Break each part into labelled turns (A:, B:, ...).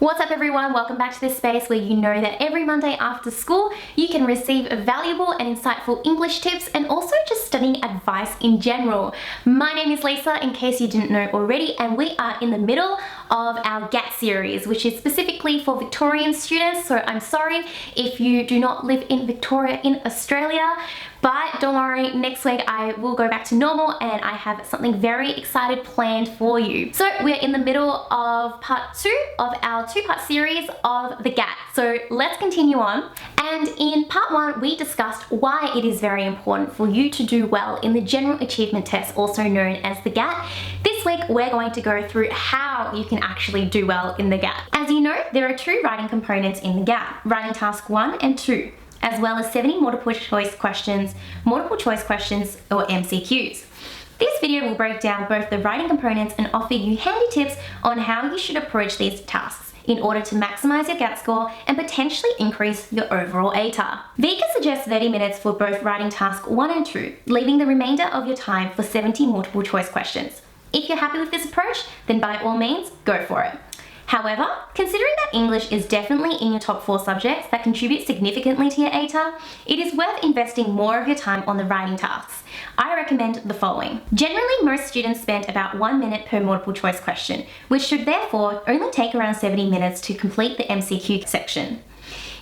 A: What's up everyone, welcome back to this space where you know that every Monday after school you can receive valuable and insightful English tips and also just studying advice in general. My name is Lisa, in case you didn't know already, and we are in the middle of our GAT series, which is specifically for Victorian students, so I'm sorry if you do not live in Victoria in Australia. But don't worry, next week I will go back to normal and I have something very excited planned for you. So we're in the middle of part 2 of our 2-part series of the GAT. So let's continue on. And in part 1, we discussed why it is very important for you to do well in the General Achievement Test, also known as the GAT. This week, we're going to go through how you can actually do well in the GAT. As you know, there are 2 writing components in the GAT, writing task 1 and 2. As well as 70 multiple choice questions or MCQs. This video will break down both the writing components and offer you handy tips on how you should approach these tasks in order to maximize your GAT score and potentially increase your overall ATAR. Vika suggests 30 minutes for both writing task 1 and 2, leaving the remainder of your time for 70 multiple choice questions. If you're happy with this approach, then by all means, go for it. However, considering that English is definitely in your top 4 subjects that contribute significantly to your ATAR, it is worth investing more of your time on the writing tasks. I recommend the following. Generally, most students spend about 1 minute per multiple choice question, which should therefore only take around 70 minutes to complete the MCQ section.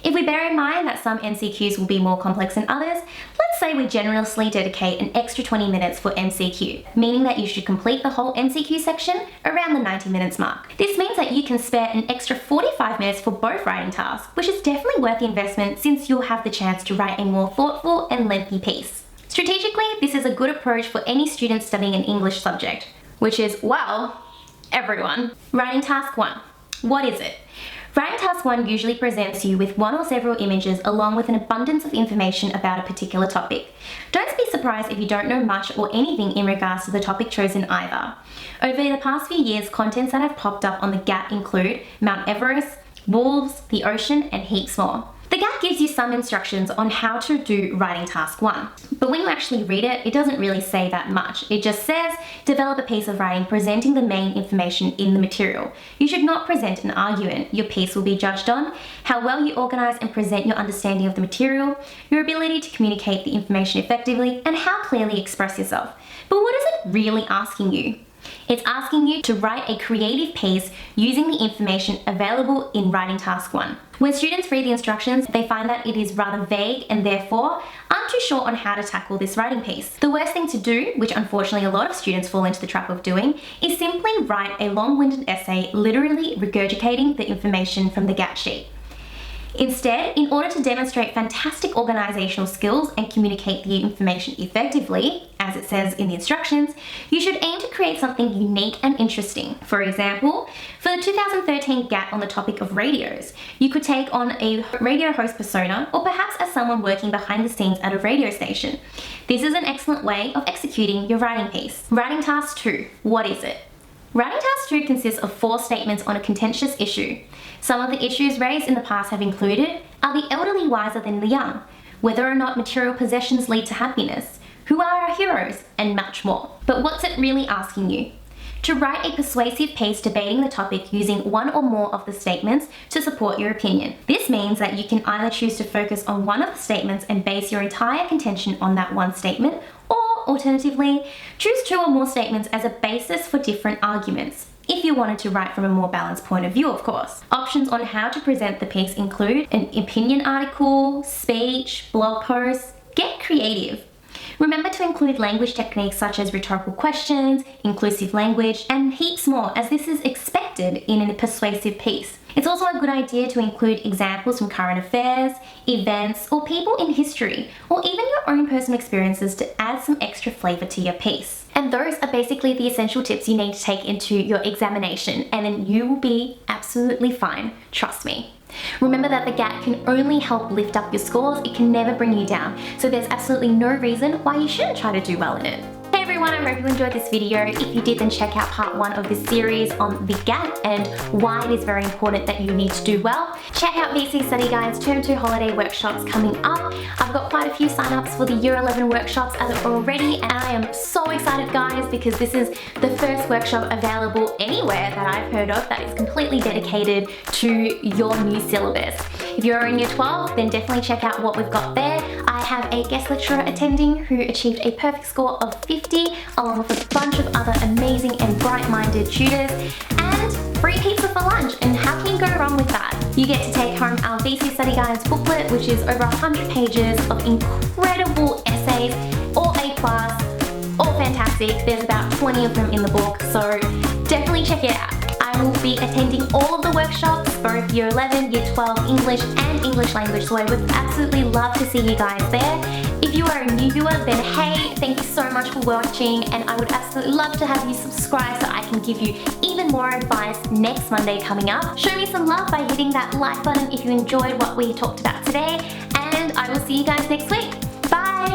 A: If we bear in mind that some MCQs will be more complex than others, let's say we generously dedicate an extra 20 minutes for MCQ, meaning that you should complete the whole MCQ section around the 90 minutes mark. This means that you can spare an extra 45 minutes for both writing tasks, which is definitely worth the investment since you'll have the chance to write a more thoughtful and lengthy piece. Strategically, this is a good approach for any student studying an English subject, which is, well, everyone. Writing task 1. What is it? Writing task 1 usually presents you with one or several images along with an abundance of information about a particular topic. Don't be surprised if you don't know much or anything in regards to the topic chosen either. Over the past few years, contents that have popped up on the GAT include Mount Everest, wolves, the ocean, and heaps more. The GAT gives you some instructions on how to do writing task 1, but when you actually read it, it doesn't really say that much. It just says, develop a piece of writing presenting the main information in the material. You should not present an argument. Your piece will be judged on how well you organize and present your understanding of the material, your ability to communicate the information effectively, and how clearly express yourself. But what is it really asking you? It's asking you to write a creative piece using the information available in writing task 1. When students read the instructions, they find that it is rather vague and therefore aren't too sure on how to tackle this writing piece. The worst thing to do, which unfortunately a lot of students fall into the trap of doing, is simply write a long-winded essay literally regurgitating the information from the GAT sheet. Instead, in order to demonstrate fantastic organizational skills and communicate the information effectively, as it says in the instructions, you should aim to create something unique and interesting. For example, for the 2013 GAT on the topic of radios, you could take on a radio host persona or perhaps as someone working behind the scenes at a radio station. This is an excellent way of executing your writing piece. Writing task 2. What is it? Writing task 2 consists of 4 statements on a contentious issue. Some of the issues raised in the past have included, are the elderly wiser than the young? Whether or not material possessions lead to happiness? Who are our heroes? And much more. But what's it really asking you? To write a persuasive piece debating the topic using one or more of the statements to support your opinion. This means that you can either choose to focus on one of the statements and base your entire contention on that one statement, or alternatively, choose 2 or more statements as a basis for different arguments, if you wanted to write from a more balanced point of view, of course. Options on how to present the piece include an opinion article, speech, blog post. Get creative. Remember to include language techniques such as rhetorical questions, inclusive language, and heaps more, as this is expected in a persuasive piece. It's also a good idea to include examples from current affairs, events, or people in history, or even your own personal experiences to add some extra flavor to your piece. And those are basically the essential tips you need to take into your examination, and then you will be absolutely fine, trust me. Remember that the GAT can only help lift up your scores, it can never bring you down, so there's absolutely no reason why you shouldn't try to do well in it. Hey everyone, I hope you enjoyed this video. If you did, then check out part 1 of this series on the GAT and why it is very important that you need to do well. Check out VC Study Guide's Term 2 holiday workshops coming up. I've got quite a few sign-ups for the Year 11 workshops as of already, and I am so excited, guys, because this is the first workshop available anywhere that I've heard of that is completely dedicated to your new syllabus. If you're in Year 12, then definitely check out what we've got there. I have a guest lecturer attending who achieved a perfect score of 50, along with a bunch of other amazing and bright-minded tutors, and free pizza for lunch, and how can you go wrong with that? You get to take home our VC Study Guides booklet, which is over 100 pages of incredible essays, all A+, all fantastic. There's about 20 of them in the book, so definitely check it out. I will be attending all of the workshops, both Year 11, Year 12 English and English language, so I would absolutely love to see you guys there. If you are a new viewer, then hey, thank you so much for watching, and I would absolutely love to have you subscribe so I can give you even more advice next Monday coming up. Show me some love by hitting that like button if you enjoyed what we talked about today, and I will see you guys next week. Bye!